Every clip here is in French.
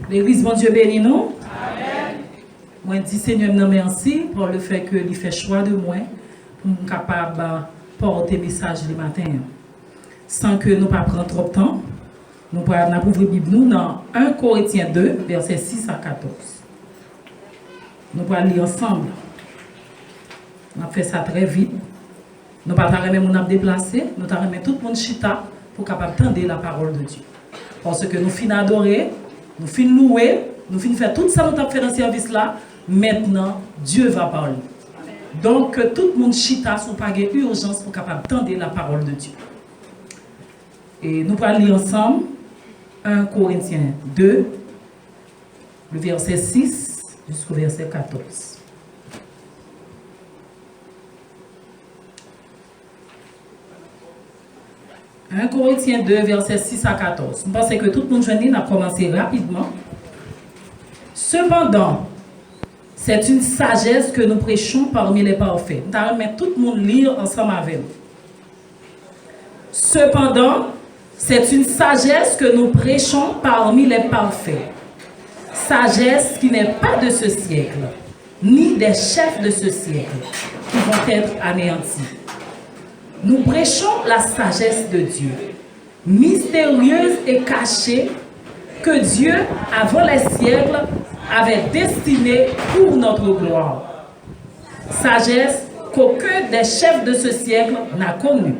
L'Église, bon Dieu bénit nous. Amen. Moi, je dis Seigneur, merci pour le fait que il fait choix de moi pour être capable de porter message le matin. Sans que nous ne prenions trop de temps, nous allons ouvrir la Bible nous dans 1 Corinthiens 2, versets 6 à 14. Nous allons lire ensemble. On a fait ça très vite. Nous ne allons pas nous déplacer, nous allons tout le monde chita pour capable entendre la parole de Dieu. Parce que nous finissons d'adorer, nous finissons louer, nous finissons faire tout ça que nous avons fait dans ce service-là. Maintenant, Dieu va parler. Donc, que tout le monde chita sans pas de urgence pour capable entendre la parole de Dieu. Et nous allons lire ensemble 1 Corinthiens 2, le verset 6 jusqu'au verset 14. 1 Corinthiens 2, verset 6 à 14. Je pense que tout le monde a commencé rapidement. Cependant, c'est une sagesse que nous prêchons parmi les parfaits. Nous allons mettre tout le monde lire ensemble avec nous. Cependant, c'est une sagesse que nous prêchons parmi les parfaits. Sagesse qui n'est pas de ce siècle, ni des chefs de ce siècle, qui vont être anéantis. Nous prêchons la sagesse de Dieu, mystérieuse et cachée, que Dieu, avant les siècles, avait destinée pour notre gloire. Sagesse qu'aucun des chefs de ce siècle n'a connue.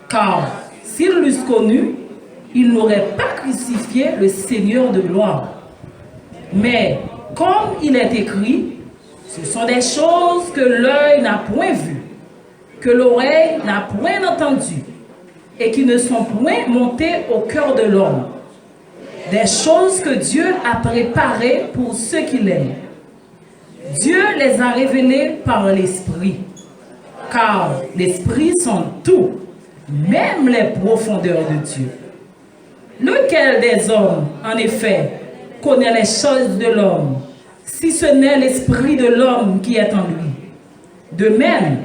Car s'ils l'eussent connue, ils n'auraient pas crucifié le Seigneur de gloire. Mais comme il est écrit, ce sont des choses que l'œil n'a point vues, que l'oreille n'a point entendu et qui ne sont point montées au cœur de l'homme. Des choses que Dieu a préparées pour ceux qui l'aiment. Dieu les a révélées par l'Esprit, car l'Esprit sent tout, même les profondeurs de Dieu. Lequel des hommes, en effet, connaît les choses de l'homme, si ce n'est l'Esprit de l'homme qui est en lui? De même,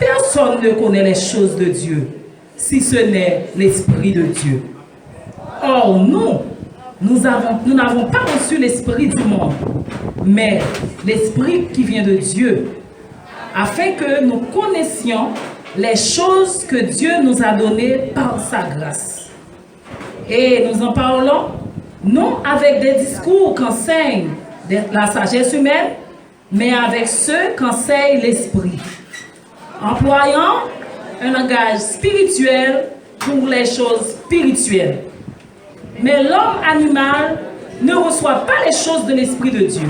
personne ne connaît les choses de Dieu, si ce n'est l'Esprit de Dieu. Or, nous n'avons pas reçu l'Esprit du monde, mais l'Esprit qui vient de Dieu, afin que nous connaissions les choses que Dieu nous a données par sa grâce. Et nous en parlons, non avec des discours qu'enseigne la sagesse humaine, mais avec ceux qu'enseigne l'Esprit, employant un langage spirituel pour les choses spirituelles. Mais l'homme animal ne reçoit pas les choses de l'Esprit de Dieu,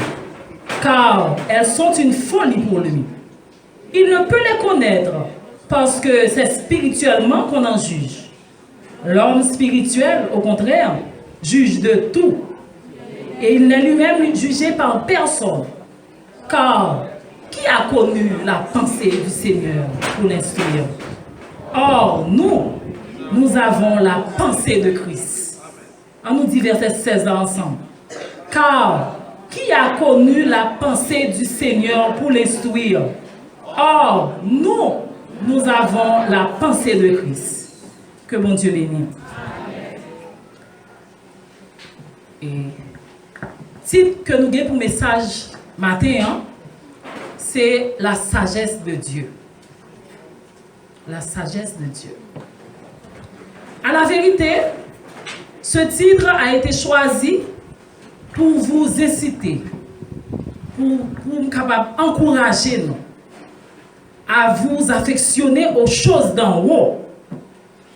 car elles sont une folie pour lui. Il ne peut les connaître, parce que c'est spirituellement qu'on en juge. L'homme spirituel, au contraire, juge de tout, et il n'est lui-même jugé par personne, car qui a connu la pensée du Seigneur pour l'instruire? Or, nous avons la pensée de Christ. On nous dit verset 16 ensemble. Car qui a connu la pensée du Seigneur pour l'instruire? Or, nous avons la pensée de Christ. Que mon Dieu bénisse. Et titre que nous avons pour message matin, c'est la sagesse de Dieu. La sagesse de Dieu. À la vérité, ce titre a été choisi pour vous inciter, pour capable encourager nous à vous affectionner aux choses d'en haut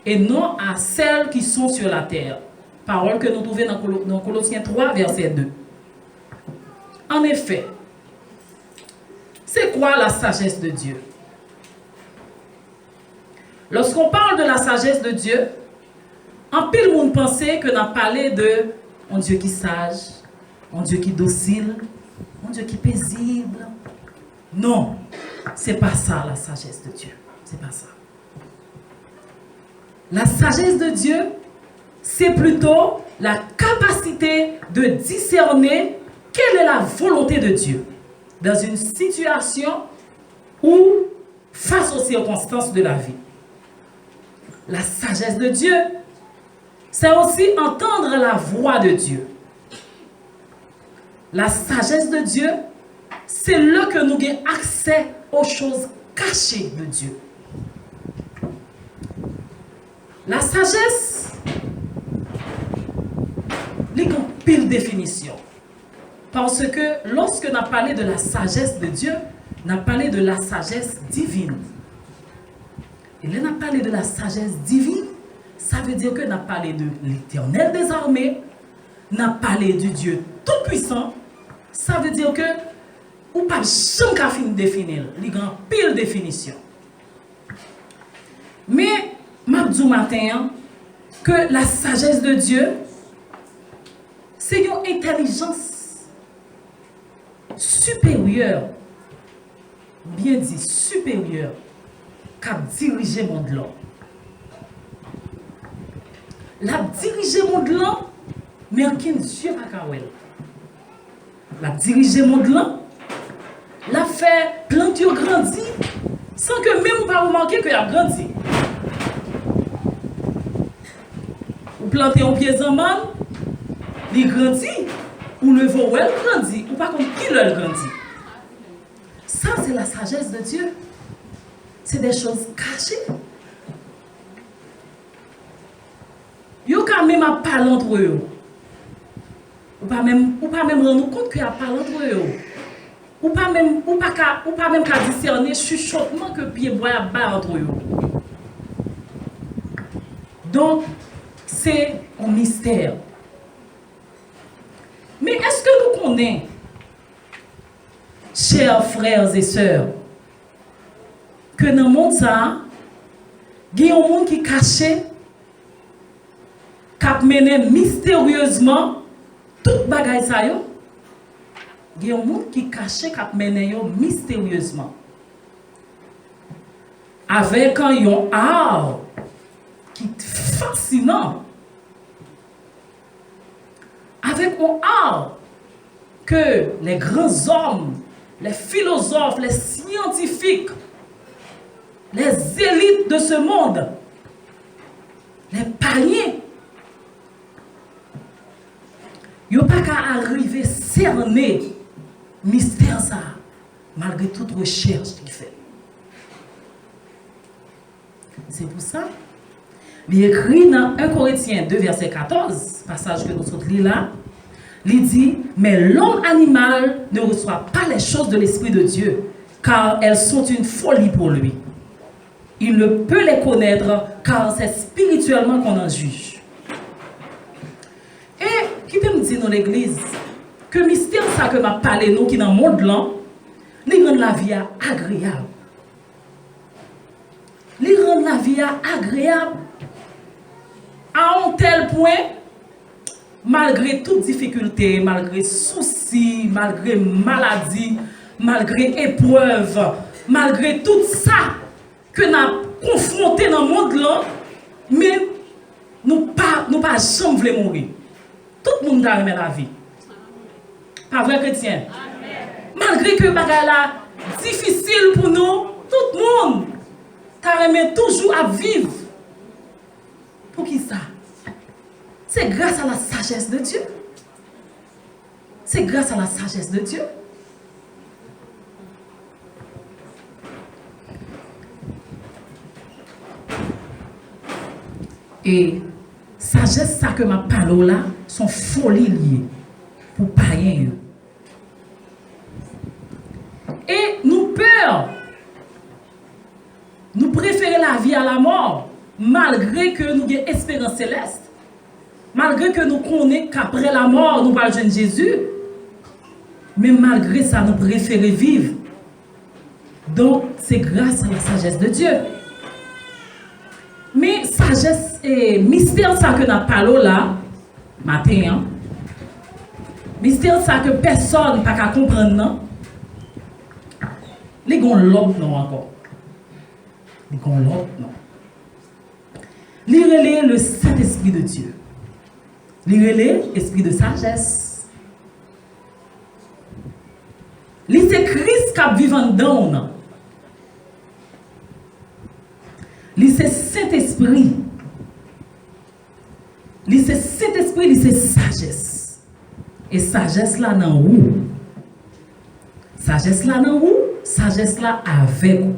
et non à celles qui sont sur la terre. Parole que nous trouvons dans Colossiens 3, verset 2. En effet, c'est quoi la sagesse de Dieu? Lorsqu'on parle de la sagesse de Dieu, en pile monde pensait que n'a parlé de un Dieu qui est sage, un Dieu qui est docile, un Dieu qui est paisible. Non, c'est pas ça la sagesse de Dieu. C'est pas ça. La sagesse de Dieu, c'est plutôt la capacité de discerner quelle est la volonté de Dieu dans une situation ou face aux circonstances de la vie. La sagesse de Dieu, c'est aussi entendre la voix de Dieu. La sagesse de Dieu, c'est là que nous avons accès aux choses cachées de Dieu. La sagesse, il y a une pile définition. Parce que lorsque nous avons parlé de la sagesse de Dieu, nous avons parlé de la sagesse divine. Et là, nous avons parlé de la sagesse divine, ça veut dire que nous avons parlé de l'Éternel des armées, nous avons parlé du Dieu tout-puissant, ça veut dire que ou pas jamais fin définir, il y a une pile définition. Mais je dis matin que la sagesse de Dieu, c'est une intelligence supérieure, bien dit supérieure, qui a dirigé le monde là. La dirigé le monde là, mais aucun Dieu pas qu'à elle. La dirigé le monde là, la fait planter grandi, sans que même pas remarquer qu'il a grandi. Ou planter un pied en man, il grandit, ou le veau elle grandit, ou pas comme qui le grandit. Ça, c'est la sagesse de Dieu. C'est des choses cachées. Yo quand même à parler entre eux. Ou pas même rendre compte qu'il y a parlé entre eux. Ou pas même qu'à discerner chuchotement que pied bois à bas entre eux. Donc, c'est un mystère. Mais est-ce que nous connaissons, chers frères et sœurs, que dans le monde, il y a un monde qui est caché, qui a mené mystérieusement toute bagaille ça yo? Il y a un monde qui est caché, qui a mené mystérieusement. Avec un art qui est fascinant. Avec un art que les grands hommes, les philosophes, les scientifiques, les élites de ce monde, les paniers, ils n'ont pas qu'à arriver à cerner mystère ça, malgré toute recherche qu'il fait. C'est pour ça, il écrit dans 1 Corinthiens 2, verset 14, passage que nous sommes là, il dit, mais l'homme animal ne reçoit pas les choses de l'Esprit de Dieu, car elles sont une folie pour lui. Il ne peut les connaître, car c'est spirituellement qu'on en juge. Et qui peut me dire dans l'église que le mystère ça que m'a parlé nous qui dans le monde là, il rend la vie agréable. Il rend la vie agréable à un tel point, malgré toutes difficultés, malgré soucis, malgré maladies, malgré épreuves, malgré tout ça que nous avons confronté dans le monde là, mais nous pas jamais voulu mourir. Tout le monde a aimé la vie. Pas vrai chrétien? Malgré que bagay la difficile pour nous, tout le monde a aimé toujours à vivre. Pour qui ça? C'est grâce à la sagesse de Dieu. C'est grâce à la sagesse de Dieu. Et sagesse, ça que ma parole là, sont folies liées pour païens. Et nous peur, nous préférons la vie à la mort, malgré que nous avons espérance céleste, malgré que nous connaissons qu'après la mort, nous allons joindre Jésus, mais malgré ça, nous préférons vivre. Donc, c'est grâce à la sagesse de Dieu. Mais sagesse et mystère ça que nous parlons là, matin, hein? Mystère ça que personne n'a pas comprendre, non? Les gens l'autre non encore. Les gens l'autre non. Lire le Saint-Esprit de Dieu. Lire l'Esprit de sagesse. Lire c'est Christ qui vit en dedans. Lire c'est Saint-Esprit. Lire c'est Saint-Esprit, lire c'est sagesse. Et sagesse là dans où? Sagesse là dans où? Sagesse là avec vous.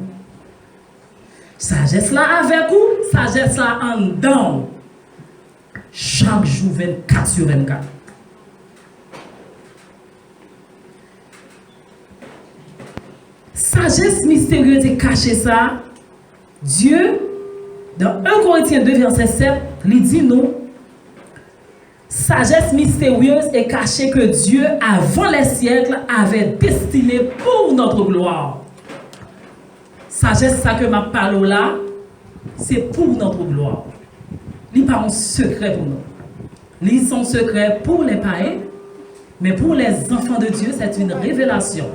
Sagesse là avec vous, sagesse là en dedans. Chaque jour 24 sur 24. Sagesse mystérieuse et cachée ça. Dieu, dans 1 Corinthiens 2, verset 7, il dit nous, sagesse mystérieuse et cachée que Dieu, avant les siècles, avait destinée pour notre gloire. Sagesse, ça que ma parole là, c'est pour notre gloire. Il n'est pas un secret pour nous. Il est un secret pour les païens, mais pour les enfants de Dieu, c'est une révélation.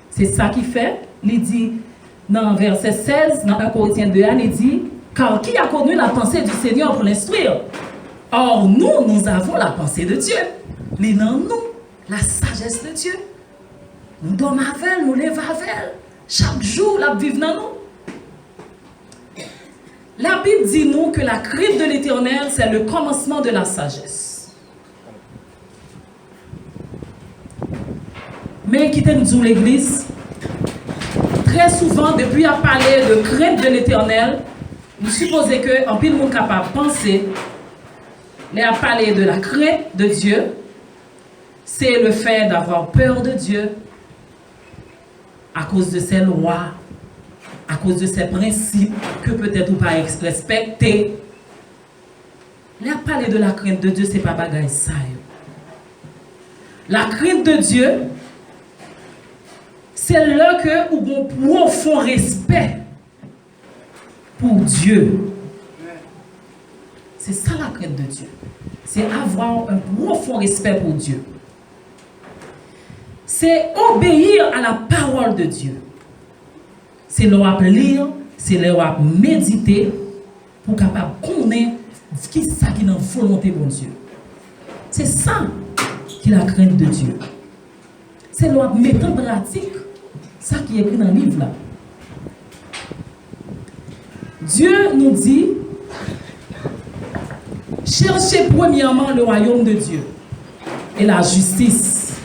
C'est ça qui fait, il dit, dans verset 16, dans 1 Corinthiens 2, il dit, car qui a connu la pensée du Seigneur pour l'instruire? Or, nous avons la pensée de Dieu. Mais non, nous, la sagesse de Dieu. Nous dormons avec elle, nous levons avec elle. Chaque jour, la vivons dans nous. La Bible dit nous que la crainte de l'Éternel, c'est le commencement de la sagesse. Mais quittez nous l'église. Très souvent, depuis à parler de crainte de l'Éternel, nous supposons que en pile monde capable de penser, mais à parler de la crainte de Dieu, c'est le fait d'avoir peur de Dieu à cause de ses lois, à cause de ses principes que peut-être ou pas respecter. Mais à parler de la crainte de Dieu, c'est pas bagaille ça. La crainte de Dieu, c'est là que nous avons un profond respect pour Dieu. C'est ça la crainte de Dieu. C'est avoir un profond respect pour Dieu. C'est obéir à la parole de Dieu. C'est leur lire, c'est leur méditer pour capable connaître qui est ça qui est dans la volonté de Dieu. C'est ça qui est la crainte de Dieu. C'est leur mettre en pratique ça qui est écrit dans le livre là. Dieu nous dit, cherchez premièrement le royaume de Dieu et la justice.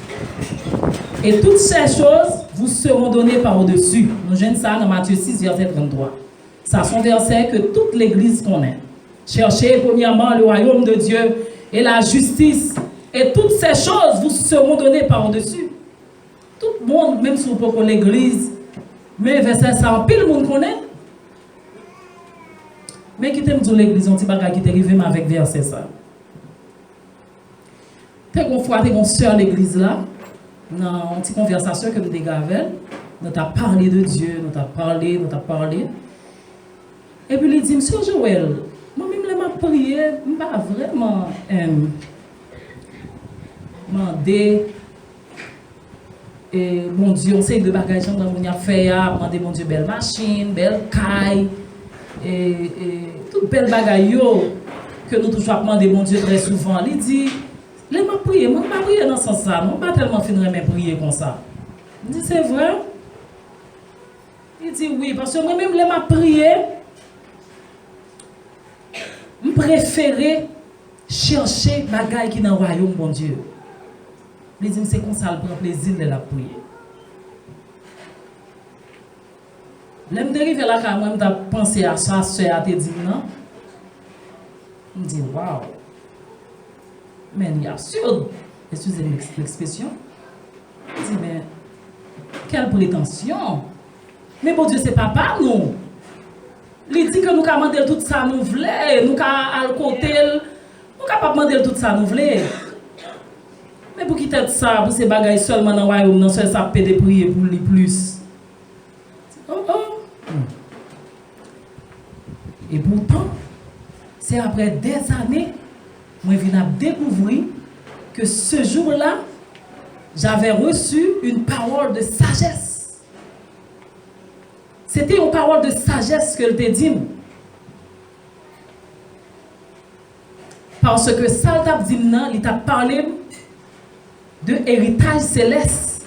Et toutes ces choses vous seront données par-dessus. Nous jeunes ça dans Matthieu 6, verset 33. Ça sont versets que toute l'Église connaît. Cherchez premièrement le royaume de Dieu et la justice. Et toutes ces choses vous seront données par-dessus. Tout le monde, même si vous ne connaissez pas l'Église, mais verset ça, pile le monde connaît. Mais qui t'aime dire l'Église, on ne dit pas qui t'est arrivé avec verset ça. T'es qu'on fois, t'es qu'on sœur l'Église là, dans une petite conversation que nous dégavons, nous avons parlé de Dieu, nous avons parlé. Et puis il dit, Monsieur Joël, moi-même, je m'ai prié, je ne pas vraiment demander. Et mon Dieu, on sait de bagages dans mon affaire, demander mon Dieu, belle machine, belle caille, et toute belle bagaille que nous toujours demandons mon Dieu très souvent. Il dit, je m'ai prié, je m'ai prié dans ce sens-là, je ne pas tellement finir de prier comme ça. Il dit, c'est vrai? Il dit, oui, parce que moi-même, je m'ai prié, je préférais chercher bagaille qui est dans le royaume, mon Dieu. Il dit, c'est comme ça, il prend plaisir de la prier. L'aime dérivé là, quand moi, je pensé à ça, soeur, te dit non. Je me dis, waouh. Mais il est absurde. Excusez-moi l'expression. Je dis, mais quelle prétention. Mais bon Dieu, c'est papa, nous. Il dit que nous avons demandé tout ça, nous voulons. Nous avons le côté, nous avons demandé tout ça, nous voulons. Mais pour quitter ça, pour ces bagages seulement dans le royaume, non seul ça peut de prier pour les plus. Et pourtant, c'est après des années, moi je viens découvrir que ce jour-là, j'avais reçu une parole de sagesse. C'était une parole de sagesse que je t'ai dit. Parce que ça, il t'a parlé de héritage céleste.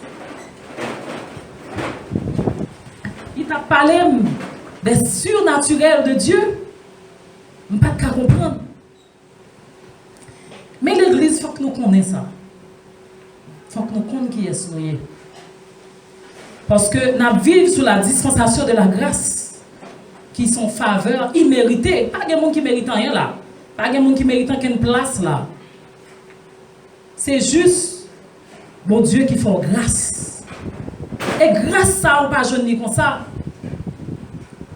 Il t'a parlé des surnaturels de Dieu. Je ne peux pas comprendre. Mais l'église, il faut que nous connaissions ça. Il faut que nous connaissions qui est ce nous. Parce que nous vivons sous la dispensation de la grâce, qui sont faveurs imméritées. Pas de gens qui méritent rien là. Pas de gens qui méritent aucune place là. C'est juste, bon Dieu, qui fait grâce. Et grâce ça, on ne peut pas jouer comme ça.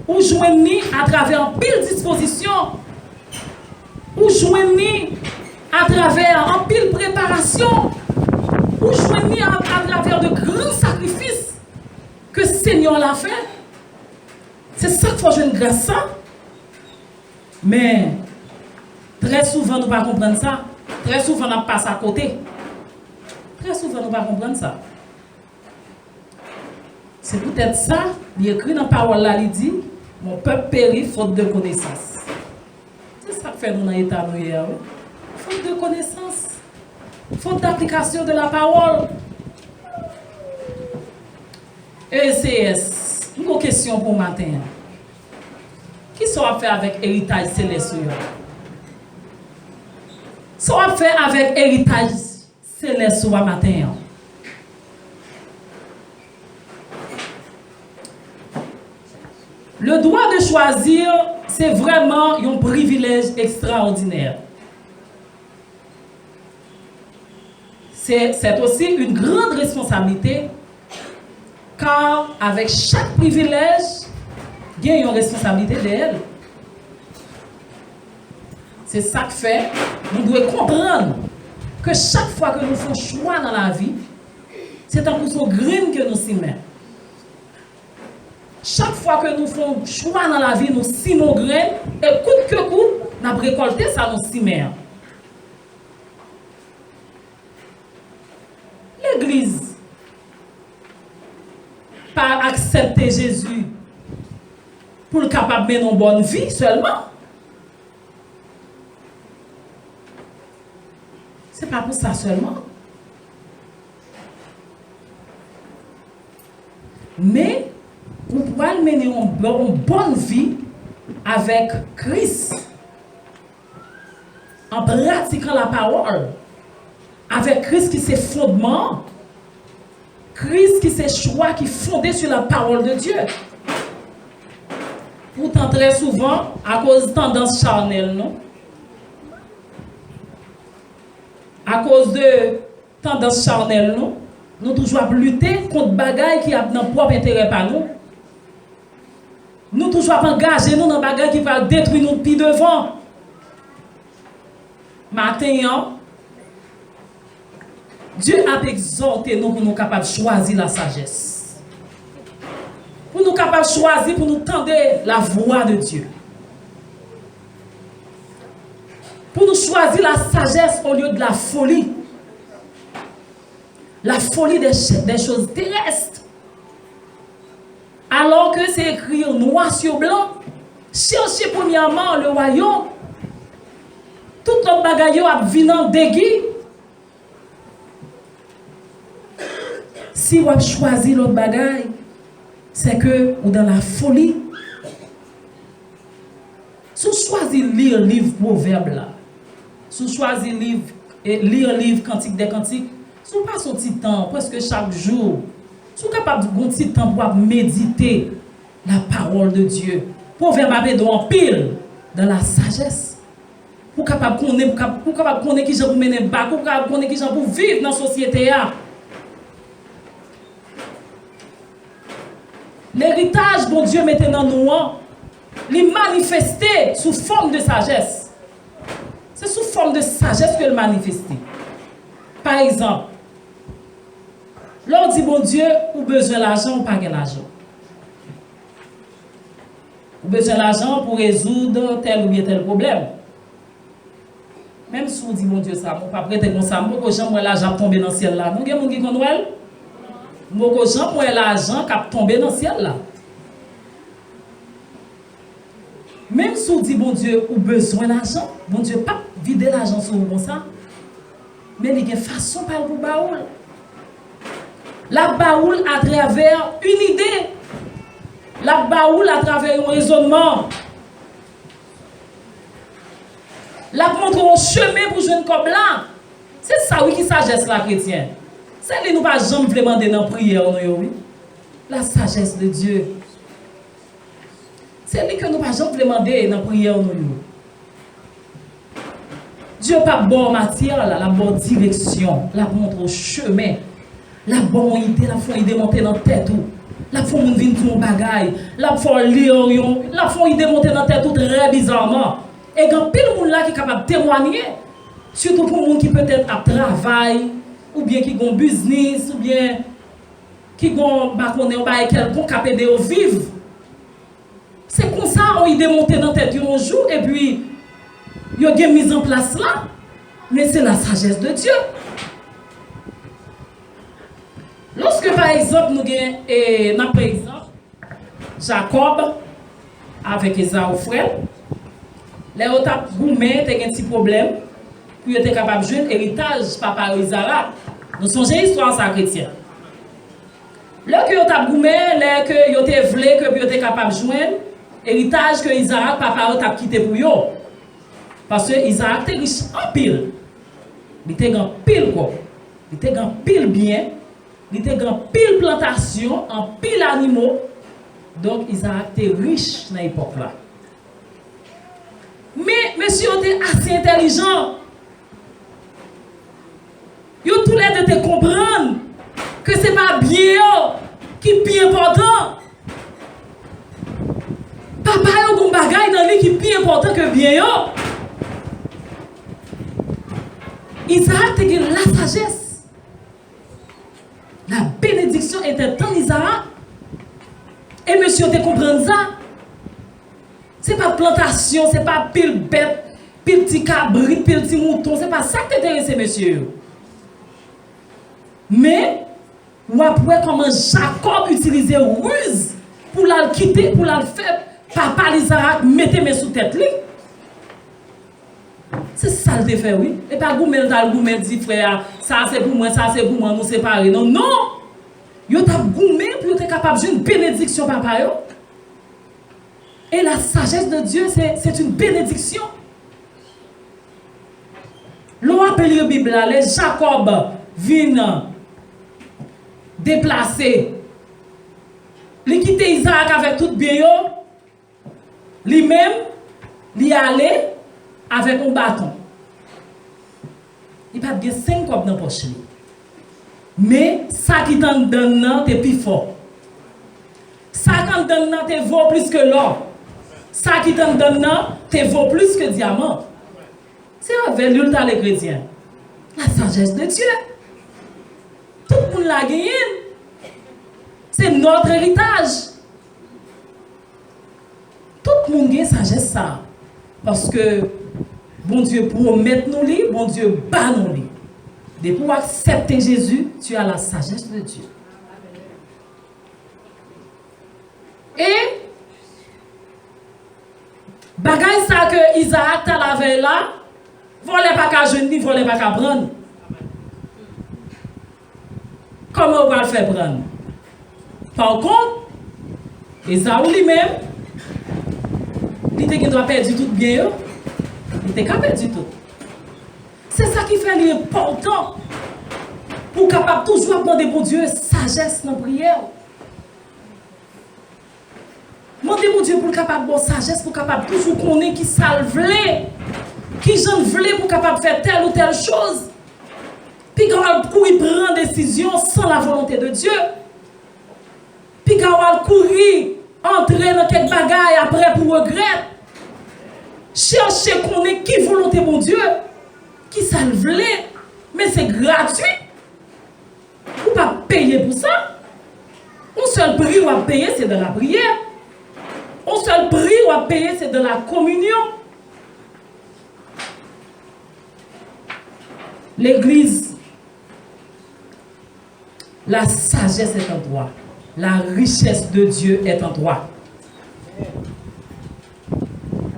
Ou jouer à travers une pile disposition. Ou jouer à travers une pile préparation. Ou jouer à travers de grands sacrifices que le Seigneur l'a fait. C'est ça qu'il faut jouer une grâce ça. Mais très souvent, nous ne pouvons pas comprendre ça. Très souvent, on passe à côté. Très souvent, on ne pouvons pas comprendre ça. C'est peut-être ça, il écrit dans la parole là, il dit, mon peuple périt faute de connaissance. C'est ça que fait nous dans l'état nous hier. Faute de connaissance. Faute d'application de la parole. ECS, une question pour matin. Qui sera fait avec héritage céleste? Sera fait avec héritage céleste matin. Le droit de choisir, c'est vraiment un privilège extraordinaire. C'est aussi une grande responsabilité, car avec chaque privilège, il y a une responsabilité d'elle. C'est ça que fait, nous devons comprendre que chaque fois que nous faisons choix dans la vie, c'est un coup de graine que nous s'y mettons. Chaque fois que nous faisons choix dans la vie, nous simons graines et coûte que coûte, nous avons récolté ça, nous simons. L'Église, pas accepter Jésus pour le capable de mener une bonne vie seulement. Ce n'est pas pour ça seulement. Mais nous pouvons mener une bonne vie avec Christ en pratiquant la parole. Avec Christ qui c'est fondement. Christ qui c'est choix qui est fondé sur la parole de Dieu. Pourtant, très souvent, à cause de tendance charnelle, non? À cause de tendance charnelle, non? Nous toujours lutter contre bagaille qui a notre propre intérêt par nous. Nous toujours engager nous dans bagaille qui va détruire nos pieds devant. Maintenant, Dieu a exhorté nous pour nous capables de choisir la sagesse. Pour nous capables de choisir, pour nous tendre la voix de Dieu. Pour nous choisir la sagesse au lieu de la folie. La folie des choses terrestres. Alors que c'est écrit noir sur blanc, cherchez premièrement le royaume. Tout notre bagaille a venant d'égui. Si vous avez choisi l'autre bagaille, c'est que vous dans la folie. Si vous choisissez lire le livre proverbe là, si vous choisissez lire le livre cantique des cantiques, si vous passez un petit temps, presque chaque jour, si vous êtes capable de prendre un petit temps pour méditer la parole de Dieu, proverbe a en pile dans la sagesse. Pour capable de connaître qui j'en mener bas, pour capable de connaître qui j'en pour vivre dans la société. L'héritage que Dieu mettait dans nous, il manifesté sous forme de sagesse. C'est sous forme de sagesse que le manifesté. Par exemple, l'on dit bon Dieu, ou besoin d'argent ou pas de l'argent. Ou besoin d'argent pour résoudre tel ou bien tel problème. Même si vous dites bon Dieu, ça, on pas prêter comme ça, moi, gens moi l'argent tomber dans le ciel là. Nous, gens qui connaissent. Moi, gens moi l'argent qui tomber dans le ciel là. Même si vous dites bon Dieu, ou besoin d'argent, bon Dieu, pas vider l'argent sur vous comme ça. Mais il y a une façon par vous baoul. La baoul à travers une idée. La baoul à travers un raisonnement. La montre un chemin pour jouer comme là. C'est ça, oui, qui sagesse la chrétienne. C'est lui nous pas jamais demander dans la prière, oui. La sagesse de Dieu. C'est lui que nous pas jamais demander dans la prière, nous. Dieu pas bonne matière, la bonne direction, la montre au chemin, la bonne idée, la bonne idée monter dans la tête. La bonne idée venir tout bagaille, la bonne lire, la bonne idée monter dans la tête tout très bizarrement. Et quand pile monde là qui est capable de témoigner, surtout pour monde qui peut-être a travail, ou bien qui a un business, ou bien qui a quelqu'un qui a aidé au vivre. C'est comme ça on idée monter dans la tête un jour et puis il y a une mise en place là, mais c'est la sagesse de Dieu. Lorsque par exemple nous avons par exemple Jacob avec Esaü frère, les autres gourmets ont un petit problème pour être capable de jouer héritage papa Isaac. Nous songeons l'histoire ça chrétien. Lorsque vous avez gourmet, lorsque vous avez voulu que vous êtes capable de jouer héritage que Isaac papa a quitté pour vous. Parce que Isaac était riche en pile. Il était en pile quoi. Il était en pile bien. Il était en pile plantation, en pile animaux. Donc Isaac était riche dans l'époque là. Mais monsieur était assez intelligent. Ils ont tous les deux comprendre que ce n'est pas bien qui est plus important. Papa a un bagage dans lui qui est plus important que bien. Isaac a la sagesse. La bénédiction était dans Isaac. Et monsieur te comprendre ça. Ce n'est pas plantation, ce n'est pas pile bête, pile petit cabrit, pile petit mouton. Ce n'est pas ça qui t'intéresse, monsieur. Mais, ou après comment Jacob utilisait ruse pour la quitter, pour la faire, papa Isaac mettait mes sous tête. C'est ça le fait, oui. Et pas goumel dans le goumel dit frère, ça c'est pour moi, nous séparer. Non, non. Yo t'a goumel pour être capable de jouer une bénédiction papa yo. Et la sagesse de Dieu, c'est une bénédiction. L'on appelle la Bible, les Jacob viennent déplacer. Il quitte Isaac avec tout bien, lui-même, il allait avec un bâton. Il n'y a pas de 5 copes dans la poche. Mais ça qui t'en donne, c'est plus fort. Ça qui t'en donne, c'est vaut plus que l'or. Ça qui t'en donne, c'est vaut plus que diamant. C'est un valeur dans les chrétiens. La sagesse de Dieu. Tout le monde l'a gagné. C'est notre héritage. Tout le monde gagne sagesse ça. Parce que bon Dieu promet nous li, bon Dieu bat nous li. De pour accepter Jésus, tu as la sagesse de Dieu. Et bagay ça que Isaac t'a lavé là, volez pas qu'à jeune ni volez pas qu'à prendre. Comment on va le faire prendre? Par contre, Esaü lui-même, il doit perdre tout bien, il était capable de tout. C'est ça qui fait l'important pour capable toujours demander pour Dieu sagesse dans la prière. Demandez pour Dieu pour capable de sagesse, pour capable toujours connaître qui salve, qui j'en voulais pour capable faire telle ou telle chose. Puis quand on courir prendre décision sans la volonté de Dieu. Puis quand on courir entrer dans quelque bagaille après pour regret. Chercher connaître qui volonté de Dieu, qui salve, mais c'est gratuit. Vous ne pouvez pas payer pour ça. Un seul prix où à payer, c'est de la prière. Un seul prix où à payer, c'est de la communion. L'église, la sagesse est en toi. La richesse de Dieu est en toi.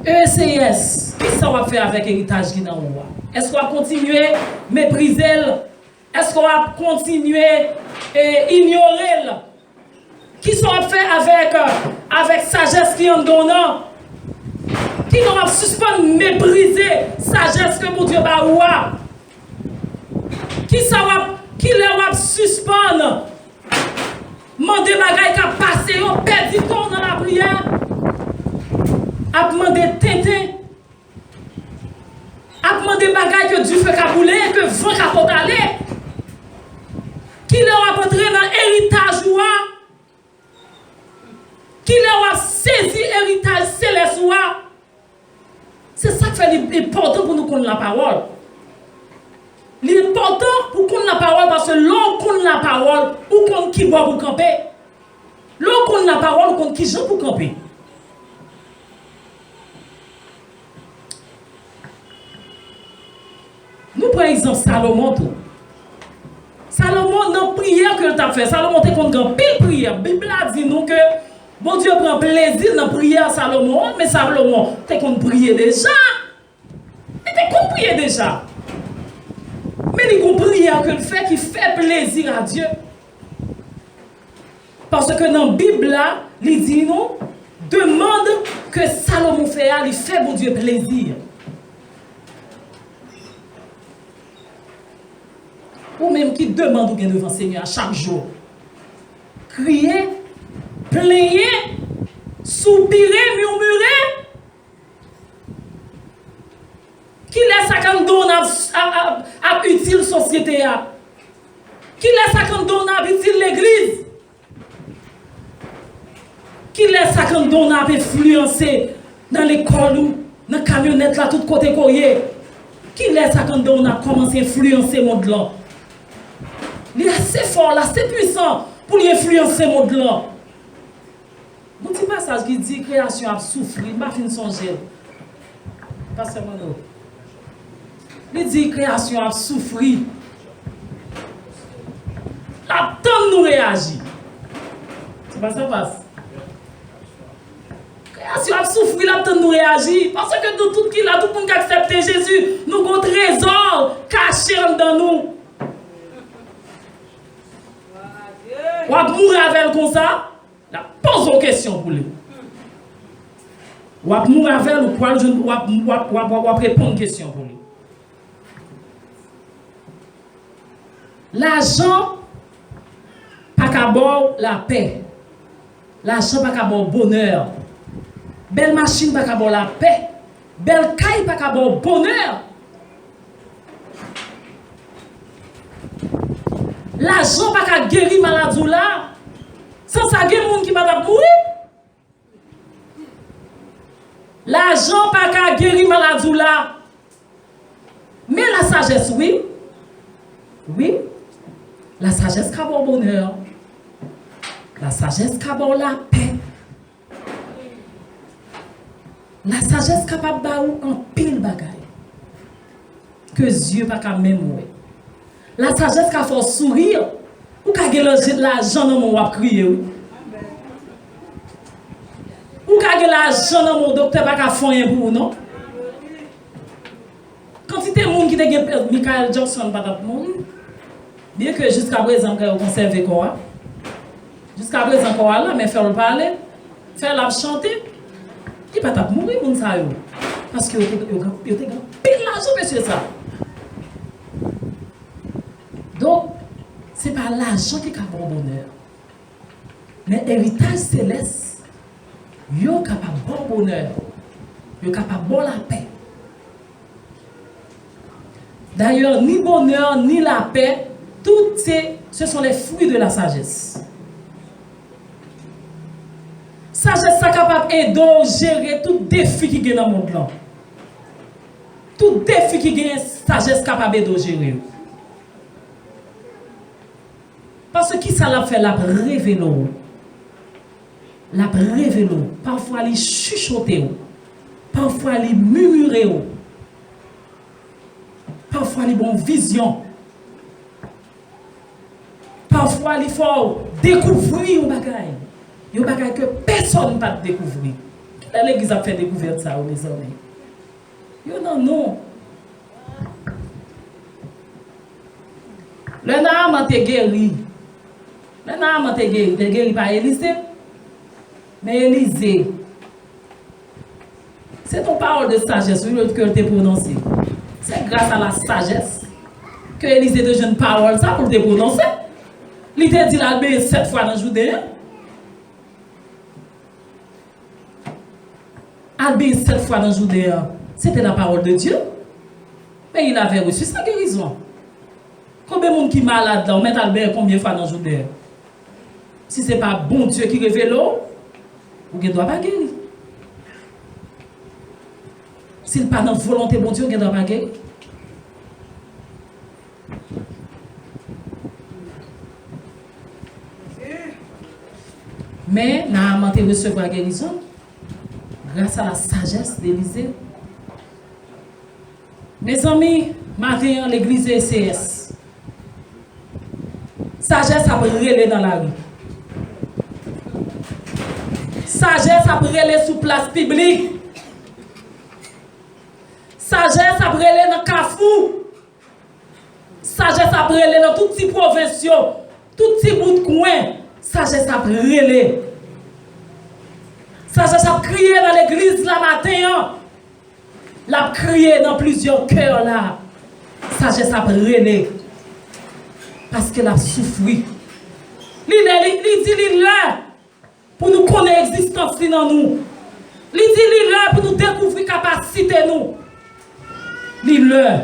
ECS, qu'est-ce qu'on va faire avec l'héritage qui est dans le roi? Est-ce qu'on va continuer à mépriser? Est-ce qu'on va continuer à ignorer? Qu'est-ce qu'on va faire avec sagesse qui est en donnant? Qui leur a suspendu, mépriser sagesse que mon Dieu va ouah. Qui leur a suspendu, demander bagaille qui a passé, on perdu temps dans la prière, a demandé tintin, a demandé bagaille que Dieu fait cabouler, que vent a potalé, qui leur a entré dans l'héritage ouah, qui leur a saisi l'héritage céleste ouah. C'est ça qui fait important pour nous connaître la parole. L'important pour qu'on la parole, parce que l'on connaît la parole, ou qu'on qui boit pour camper. L'on connaît la parole, ou qu'on qui joue pour camper. Nous prenons exemple Salomon. Salomon, dans la prière que tu as fait, Salomon te compte grand pile prière. La Bible a dit nous que bon Dieu prend plaisir dans la prière Salomon, mais Salomon, tu compte prier déjà. Tu compte prier déjà. Mais il y a une prière que le fait qui fait plaisir à Dieu. Parce que dans la Bible, là, il dit non, demande que Salomon fait, il fait pour Dieu plaisir. Ou même qui demande ou bien devant le Seigneur chaque jour. Crier, plaigner, soupirer, murmurer. Qui laisse ça comme don à utile société? Qui laisse ça comme don à utile l'église? Qui laisse ça comme don à influencer dans l'école ou dans la camionnette là, tout côté courrier? Qui laisse ça comme don à commencer à influencer le monde là? Il est assez fort, là, assez puissant pour influencer le monde là. Mon petit passage qui dit création a souffert, ma fin songer. Pas seulement nous. Il dit création a souffert. La temps nous réagit. C'est pas ça passe. Création a souffert, la temps nous réagit. Parce que tout qui là, tout le monde qui accepte Jésus, nous avons un trésor caché dans nous. Ou à mourir avec comme ça, la pose une question pour lui. Ou à mourir avec ou à répondre une question pour lui. L'argent, pas qu'à bord la paix. L'argent, pas qu'à bord bonheur. Belle machine, pas qu'à bord la paix. Belle caille, pas qu'à bord bonheur. L'argent, pas qu'à guérir maladie là. Sans ça, il y a des gens qui va mourir. L'argent, pas qu'à guérir maladie là. Mais la sagesse, oui. Oui. La sagesse qui a bon bonheur. La sagesse qui a bon la paix. La sagesse capable de faire un pile bagaille. Que Dieu pas qu'à mémoire. La sagesse qui a fait sourire. Ou qui a gagné l'argent dans mon crier. Ou qui a gagné l'argent dans mon docteur pas qu'à faire pour non. Quantité de monde qui a gagné Michael Jackson pas de monde. Bien que jusqu'à présent, on conserve quoi? Jusqu'à présent, on là, mais faire le parler, faire la chanter, il ne va pas mourir, mon ça. Parce que il y a pile l'argent, monsieur, ça. Donc, ce n'est pas l'argent qui a bon bonheur. Mais l'héritage céleste, il est capable de bon bonheur. Il est capable de bon la paix. D'ailleurs, ni bonheur, ni la paix, tout ce sont les fruits de la sagesse. Sagesse est capable de gérer tout défi qui est dans le monde là. Tout défi qui est sagesse est capable de gérer. Parce que qui ça l'a fait? La révéler. La révéler. Parfois, il chuchoter. Parfois, il murmurer. Parfois, il bon vision. Parfois, il faut découvrir un bagage. Un bagage que personne ne peut découvrir. L'église a fait découvrir ça, mes amis. Non. Le Naaman te guéri. Le Naaman te guéri par Élisée. Mais Élisée, C'est ton parole de sagesse que tu as prononcée. C'est grâce à la sagesse que Élisée de jeune parole ça pour te prononcer. Il t'a dit la 7 fois dans le jour de Albé 7 fois dans le jour de c'était la parole de Dieu. Mais il avait reçu sa guérison. Combien de monde qui est malade là, on met Albert combien de fois dans le jour de si ce n'est pas bon Dieu qui révèle, vous ne doit pas guérir. S'il n'est pas dans la volonté de bon Dieu, vous ne doit pas guérir. Mais Naaman a recevoir la guérison grâce à la sagesse d'Élisée. Mes amis, matin, l'église ECS. Sagesse a brûlé dans la rue. Sagesse a brûlé sous place publique. Sagesse a brûlé dans Kafou. Sagesse a brûlé dans tout petit province, tout petit bout de coin. Sagesse a brûlé. Sagesse a crié dans l'église la matin. L'a crié dans plusieurs cœurs là. Sagesse a brûlé. Parce qu'elle a souffert. Il dit il là pour nous connaître l'existence dans nous. Il dit il là pour nous découvrir la capacité nous. Il là.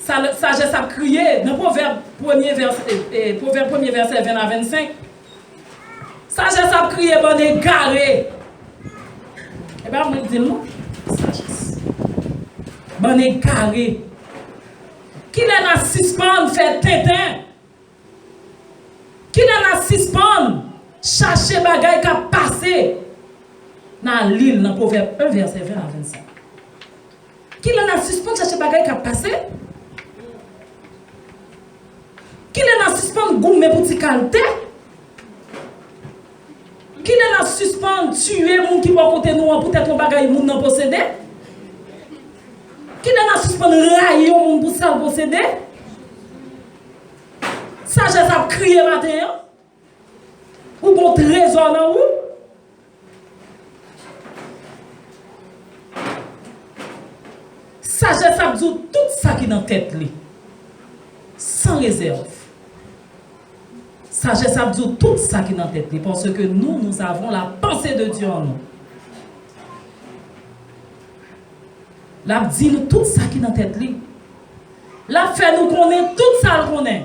Sagesse a crié dans Proverbe 1er verset 20 à 25. Sagesse a crié bon égaré. Et bien, moi, je dis non. Sagesse. Bon égaré. Qui est dans suspens fait tétin? Qui est dans suspens chercher bagaille qui a passé dans l'île, dans Proverbe 1, verset 20 à 25? Qui est dans suspens chercher bagaille qui a passé? Qui est dans suspens gourmet pour t'y qualité? Qui est dans suspens tuer moun qui va côté nous pour être un bagaille moun non posséder? Qui est dans suspens railler moun pour ça posséder? Sagesse a crié matin. Ou bon trésor dans où? Sagesse a dit tout ça qui est dans la tête li. Sans réserve. Sagesse a dit tout ça qui est dans la tête parce que nous avons la pensée de Dieu en nous. La dit nous tout ça qui est dans la tête. La fait nous connaître tout ça qu'on est.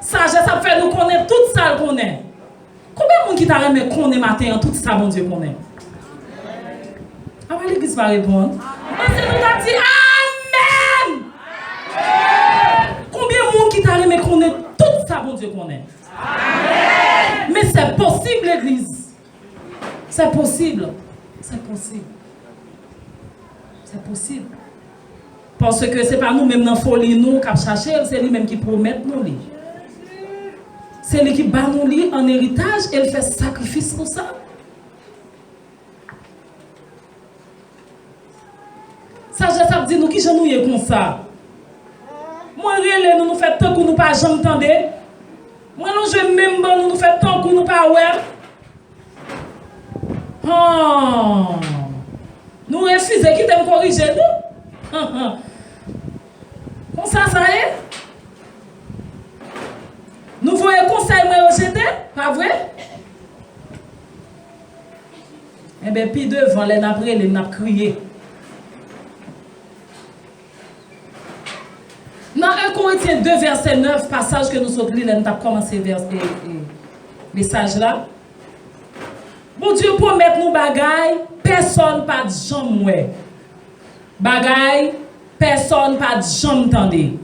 Sagesse a fait nous connaître tout ça qu'on est. Combien de monde qui t'a remis connaître matin tout ça bon Dieu connaît? Ah ouais, l'église va répondre. Parce que nous t'a dit Amen. Combien de monde qui t'a remis connaître tout ça bon Dieu connaît? Amen. Mais c'est possible l'église. C'est possible. C'est possible. C'est possible. Parce que ce n'est pas nous-mêmes dans la folie nous qui cherchons, c'est lui-même qui promet nous. C'est lui qui bat nous en héritage et il fait sacrifice pour ça. Ça, je dis nous qui genouillons comme ça. Moi, nous nous faisons tant que nous pas jamais entendre. Moi, nous jouons même bon, nous faisons tant que nous pas ouais. Oh. Nous refusons qui t'aime corriger nous. Comme ça est. Nous voyons conseil moi rejeté, pas vrai? Eh bien, puis devant les après les n'a crié. Dans 1 Corinthiens 2, verset 9, passage que nous sommes lus, nous avons commencé le message là. Bon Dieu promet nous bagaille, personne pas de jambe. Bagaille, personne pas de jambe tendez.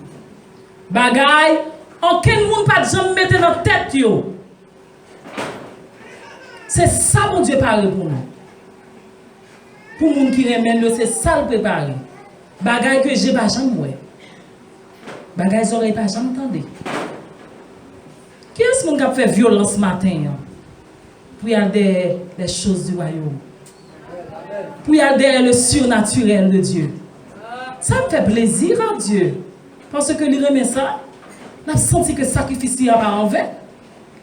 Bagaille, aucun monde pas de jambe mettre dans tête yo. C'est ça mon Dieu parle pour nous. Pour les gens qui remènent, c'est ça le préparer. Bagaille que j'ai pas jambe. Bagay n'auraient pas jamais entendu. Qui est-ce qui a fait violence ce matin? Pour y aller des choses du royaume. Pour y aller le surnaturel de Dieu. Ça me fait plaisir à Dieu. Parce que lui remet ça. On a senti que le sacrifice n'est pas en vain.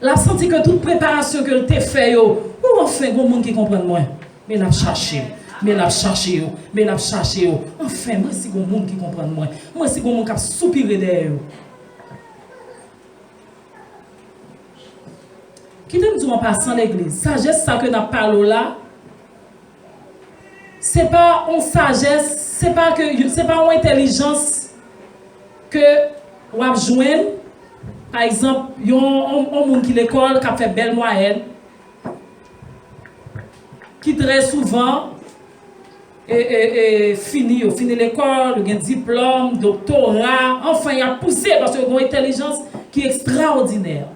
La senti que toute préparation que tu fait, ou enfin, il y a des gens qui comprennent moins. Mais la chercher. Mais la chercher. Mais la chercher. Enfin, moi, si il y a des gens qui comprennent moins. Moi, si il y a des gens qui soupirent derrière. Qui te dit en passant l'église? Sagesse, ça que nous parlons là, c'est pas une sagesse, c'est pas une intelligence que vous avez joint. Par exemple, il y a un monde qui l'école qui a fait belle moyenne, qui très souvent finit l'école, il a un diplôme, doctorat, enfin il a poussé parce qu'il a une intelligence qui est extraordinaire.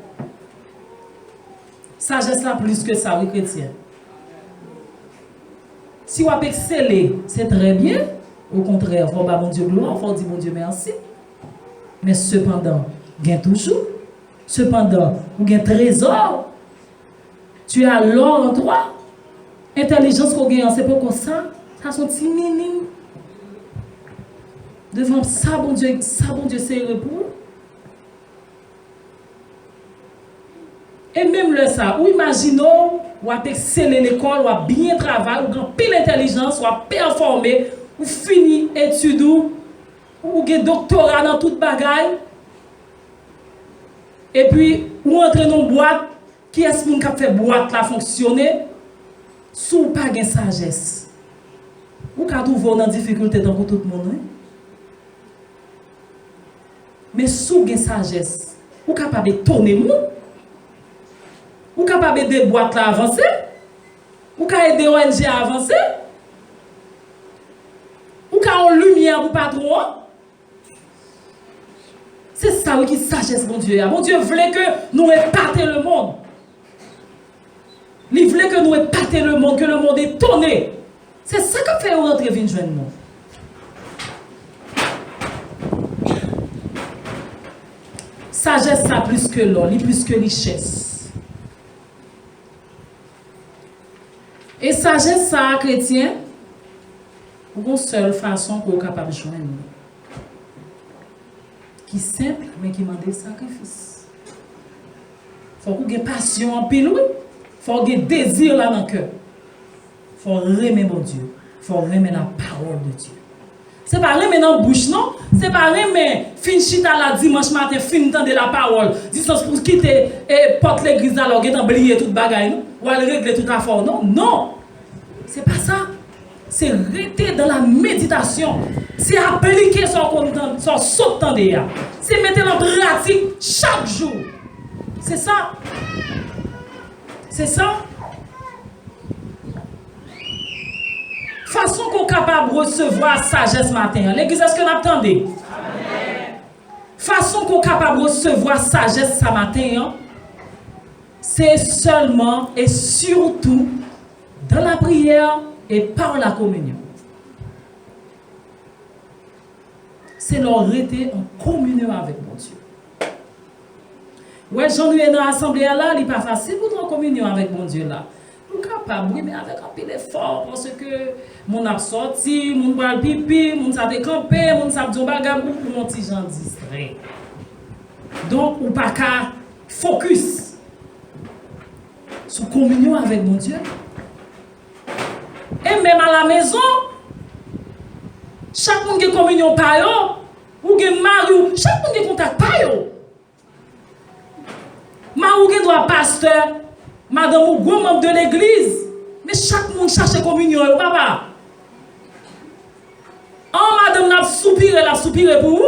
Sagesse là plus que ça, oui, chrétien. Si vous avez excellé, c'est très bien. Au contraire, il faut dire bon Dieu gloire, il faut dire bon Dieu merci. Mais cependant, gain toujours. Cependant, vous avez un trésor. Tu as l'or en toi. Intelligence qu'on gagne, c'est pas comme ça. Ça sont si minimes. Devant ça, bon Dieu, c'est repos. Et même le ça, ou imaginons, ou à exceller l'école, ou à bien travailler, ou à pile intelligence, ou à performer, ou finir études, ou un doctorat dans toute bagaille. Et puis, ou entrer dans une boîte, qui est-ce qui a fait boîte là fonctionner, sous pas de sagesse. Ou qu'à trouver dans difficulté dans tout le monde. Mais sous de sagesse, ou capable de tourner le monde. Ou capable d'aider boîte là avancer? Ou capable d'aider ONG à avancer? Ou capable de lumière pour patron? C'est ça qui est sagesse, mon Dieu. Mon Dieu voulait que nous épations le monde. Il voulait que nous épations le monde, que le monde est tourné. C'est ça qui fait rentrer vite joindre nous. Sagesse, ça plus que l'or, plus que richesse. Et sagesse, ça, chrétien, une seule façon qu'on est capable de joindre. Qui est simple, mais qui demande des sacrifices. Il faut qu'on ait passion en pile, il faut qu'on ait désir là dans le cœur. Il faut aimer mon Dieu. Il faut aimer la parole de Dieu. Ce n'est pas aimer dans la bouche, non? Ce n'est pas aimer fin chita la dimanche matin, fin temps de la parole. Distance pour quitter et porte l'église alors qu'il a oublié toute bagaille, non? Ou aller régler tout affaire. Non, non. Ce n'est pas ça. C'est rester dans la méditation. C'est appliquer son sautant de là. C'est mettre en pratique chaque jour. C'est ça. C'est ça. Façon qu'on est capable de recevoir sagesse matin. L'église, est-ce que nous attendez? Façon qu'on est capable de recevoir sagesse ce matin, c'est seulement et surtout dans la prière et par la communion. C'est leur rester en communion avec mon Dieu. Ouais, j'en ai dans l'assemblée là, il n'est pas facile pour être en communion avec mon Dieu là. Nous sommes capables, oui, mais avec un peu d'effort, parce que mon a sorti, mon bal pipi, mon a décampé, mon a dit bagam pour mon petit gens distrait. Donc, on pas qu'à focus sur communion avec mon Dieu. Et même à la maison, chaque monde qui a communion par eux, ou qui mari, chaque monde qui a contact par eux. Marou qui doit pasteur, madame ou gros membre de l'église, mais chaque monde cherche communion, papa. En madame n'a soupiré pour vous,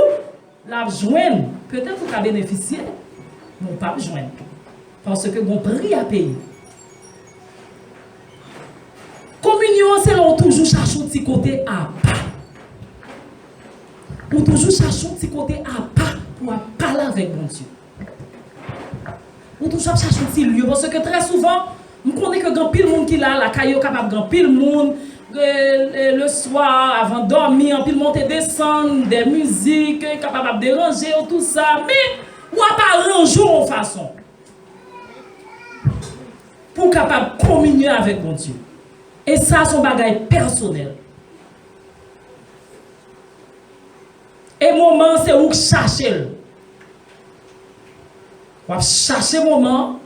la joindre. Peut-être vous avez bénéficié, mais pas joindre. Parce que vous prix à payer. Communion, c'est là où on toujours cherche un petit côté à part. On toujours cherche un petit côté à part pour parler avec mon Dieu. On toujours cherche un petit lieu. Parce que très souvent, on connaît que grand pile monde qui là, la caillou capable grand pile monde. Le soir, avant de dormir, puis monter descendre, des musiques, capable de déranger, tout ça. Mais, on n'a pas ranger en façon. Pour capable de communier avec mon Dieu. Et ça, c'est un bagage personnel. Et moment, c'est où chercher. On va chercher moment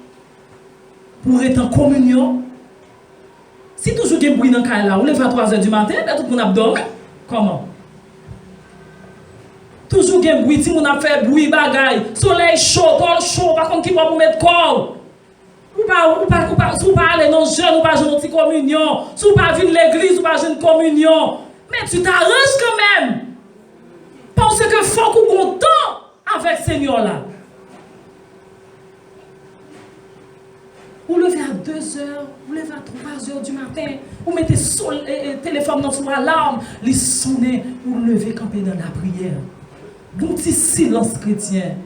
pour être en communion. Si toujours il y a un bruit dans le cas là, on lève à 3 h du matin, tout le monde a dormi. Comment? Toujours il y a un bruit, si on a fait bruit, bagaille, soleil chaud, corps chaud, par contre qui va pour mettre corps. Ou pas aller dans le jeûne, ou pas jouer une communion, ou pas venir l'église, ou pas jouer une communion. Mais tu t'arranges quand même. Parce que faut qu'on content avec le Seigneur là. Vous levez à 2 h, vous levez à 3 h du matin, vous mettez le téléphone dans son alarme, les sonnez, vous levez camper dans la prière. Un petit silence chrétien.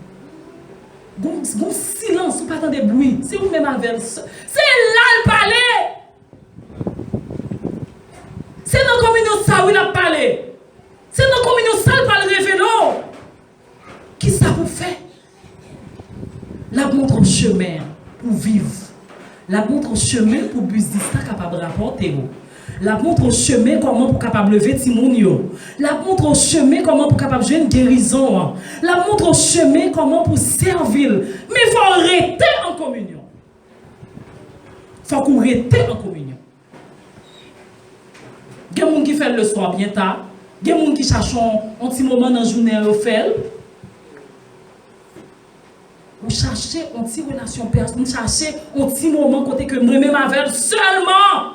Un silence, vous pas entendre des bruits. C'est vous-même avec. C'est là le palais. C'est dans la communion ça où il a parlé. C'est dans la communion ça où il parle révélant. Qui ça vous fait? La montre au chemin pour vivre. La montre au chemin pour business capable de rapporter. La montre au chemin comment pour capable lever Timonio. La montre au chemin comment pour capable jouer une guérison. La montre au chemin comment pour servir. Mais il faut arrêter en communion. Il faut qu'on arrête en communion. Il y a des gens qui font le soir bien tard. Il y a des gens qui cherchent un petit moment dans la journée au fait. Vous cherchez une petite relation personnelle, vous cherchez un petit moment côté que moi-même avec seulement.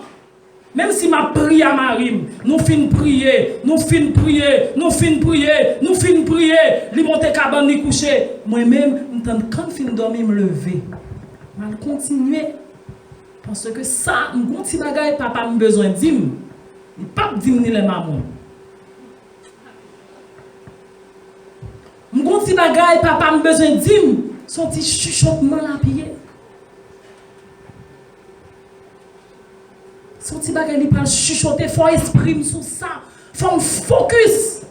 Même si ma prière m'arrive, nous finissons prier, nous finissons prier, nous finissons prier, nous finissons prier, les monter cabane, les coucher. Moi-même, quand je finis de dormir, me lever. Je vais continuer. Parce que ça, un petit bagage, papa a besoin de dire. Il n'y a pas de dire ni les mamans. Un petit bagage, papa a besoin de dire. Son petit chuchotement la pied. Son petit bagage, il parle chuchoter, il faut exprimer sur ça. Il faut focus.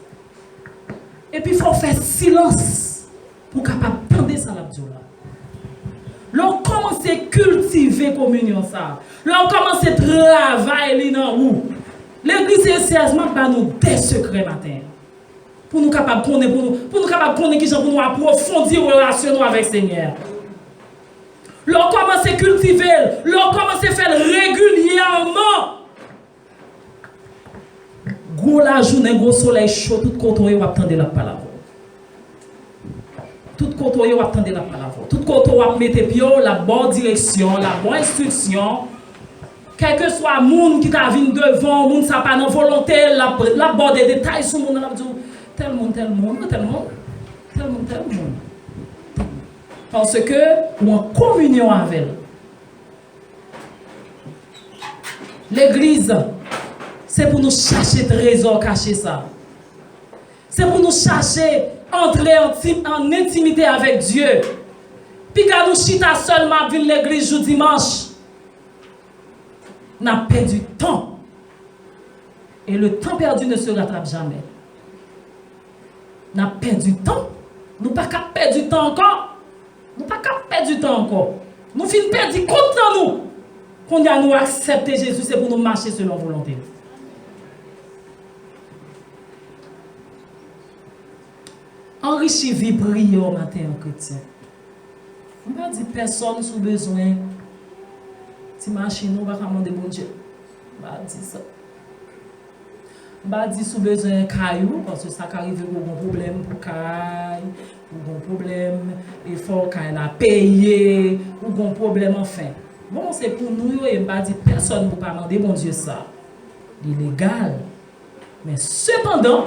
Et puis il faut faire silence pour capable tendre ça la là. L'on commence à cultiver communion ça. L'on commence à travailler dans où. L'église est sérieusement par nous des secrets matin. Pour nous capables de connaître, pour nous capables de connaître qui pour nous approfondir la relation avec le Seigneur. L'on commence à cultiver, l'on commence à faire régulièrement. Gros la journée, gros soleil chaud, tout côté vous attendez la parole. Tout côté vous attendez la parole. Tout côté vous mettez pied la bonne direction, la bonne instruction. Quel que soit le monde qui t'a vu devant, le monde qui n'a pas de volonté, la bonne des détails sur le monde, tel monde, tel monde, tel monde, tel monde, tel monde. Parce que, ou en communion avec l'église, c'est pour nous chercher trésor caché ça. C'est pour nous chercher entrer en intimité avec Dieu. Puis quand nous chita seulement venir l'église jour dimanche, on a perdu du temps. Et le temps perdu ne se rattrape jamais. On a perdu du temps. Nous pas qu'à perdre du temps encore. Nous pas qu'à perdre du temps encore. Nous finissons perdre du compte dans nous. Qu'on a nous accepter Jésus, c'est pour nous marcher selon volonté. Enrichir vie prier au matin en chrétien. On ne va dire personne sous besoin. Si machine nous va commander bon Dieu. On va dire ça. On va dire sous besoin caillou parce que ça arrive pour un problème pour caille, pour un problème il faut qu'elle a payé, pour un problème enfin. Bon c'est pour nous et on va dire personne pour pas demander bon Dieu ça. Il est légal. Mais cependant,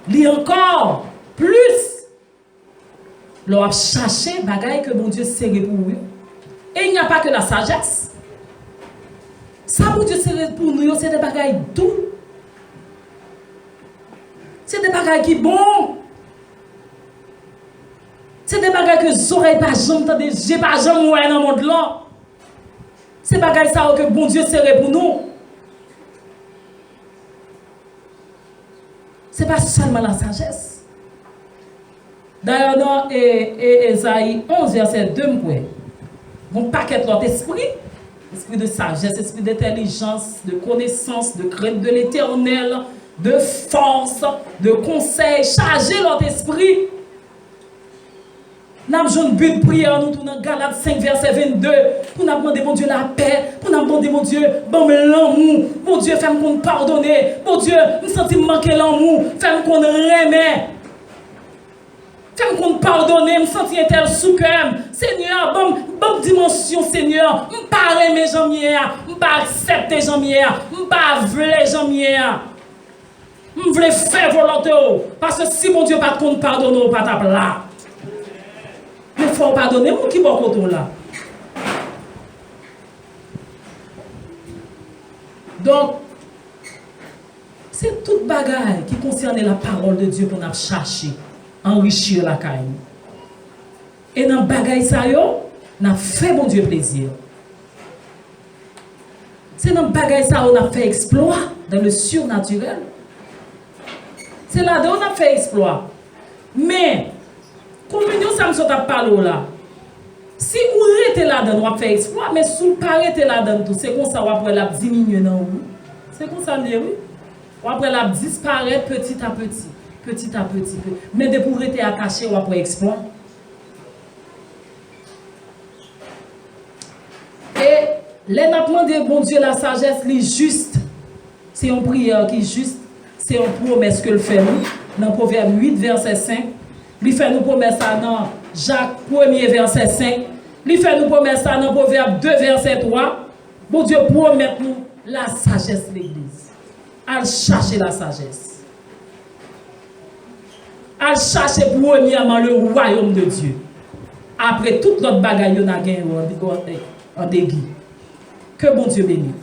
il y a encore plus. L'on a cherché bagaille que bon Dieu serré pour vous. Et il n'y a pas que la sagesse. Ça bon Dieu serré pour nous, c'est des bagailles doux. C'est des bagailles qui bon. C'est des bagailles que les oreilles pas jamais j'ai pas jamais ouais dans le monde là. C'est des bagailles ça que bon Dieu serré pour nous. C'est pas seulement la sagesse. D'ailleurs, dans Ésaïe 11, verset 2, mon paquet de l'autre esprit, esprit de sagesse, esprit d'intelligence, de connaissance, de crainte de l'éternel, de force, de conseil, chargez l'autre esprit. Nous avons besoin de but de prière, nous tournons Galates 5, verset 22, pour nous demander, mon Dieu, la paix, pour nous demander, mon Dieu, bon, l'amour, mon Dieu, fais-moi qu'on pardonne, mon Dieu, nous sentons manquer l'amour, fais-moi qu'on remet, fais-moi qu'on pardonne, nous sentons un tel sous-cœur, Seigneur, bonne dimension, Seigneur, je ne pas aimer Jean-Mier, je ne pas accepter Jean-Mier, je ne pas vouloir Jean-Mier, je veux faire volonté, parce que si mon Dieu pas qu'on pardonne, pas ta là. Mais il faut pardonner, moi qui bon côté là. Donc, c'est toute bagaille qui concerne la parole de Dieu pour nous chercher, enrichir la caille. Et dans bagaille ça yo, n'a fait mon Dieu plaisir. C'est dans bagaille ça on a fait exploit dans le surnaturel. C'est là-dedans on a fait exploit. Mais communion, ça me saute à parler là. Si vous êtes là-dedans, on va faire exploit, mais si vous ne pas là-dedans, c'est comme ça, on va la diminuer dans vous. C'est comme ça, oui. On va la disparaître petit à petit. Petit à petit. Mais de pour être attaché, on va faire exploit. Et les nattements de bon Dieu, la sagesse, les juste. C'est une prière qui est juste. C'est une promesse que le fait nous. Dans Proverbe 8, verset 5. Il fait nous promesse dans Jacques 1er verset 5. Il fait nous promesse dans Proverbe 2 verset 3. Bon Dieu promet nous la sagesse de l'Église. À chercher la sagesse. À chercher premièrement le royaume de Dieu. Après toute notre bagaille, on a gagné en déguis. Que bon Dieu bénisse.